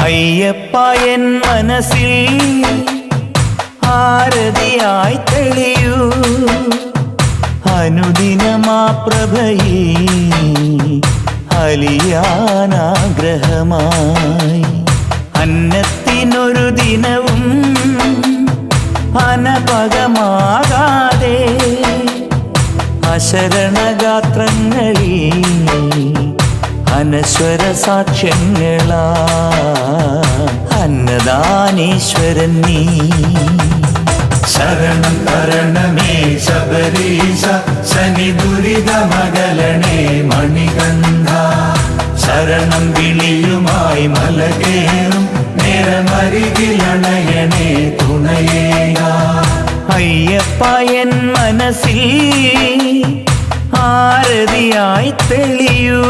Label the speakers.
Speaker 1: Ayyappa N മനസ്സിൽ ആരതിയായി തെളിയൂ അനുദിനമാ പ്രഭയിൽ അലിയാനാഗ്രഹമായി അന്നത്തിനൊരു ദിനവും അനപകമാകാതെ അശരണഗാത്രങ്ങളിൽ അനശ്വര സാക്ഷ്യങ്ങളാ അന്നദാനീശ്വരൻ നീ
Speaker 2: ശരണം തരണമേ ശബരീശ ശനി ദുരിതമകലണേ മണികണ്ഠ ശരണം വിളിയുമായി മലകേറും നേരമരികിലണയണേ തുണയേക
Speaker 1: അയ്യപ്പ എൻ മനസ്സിൽ ആരതിയായി തെളിയൂ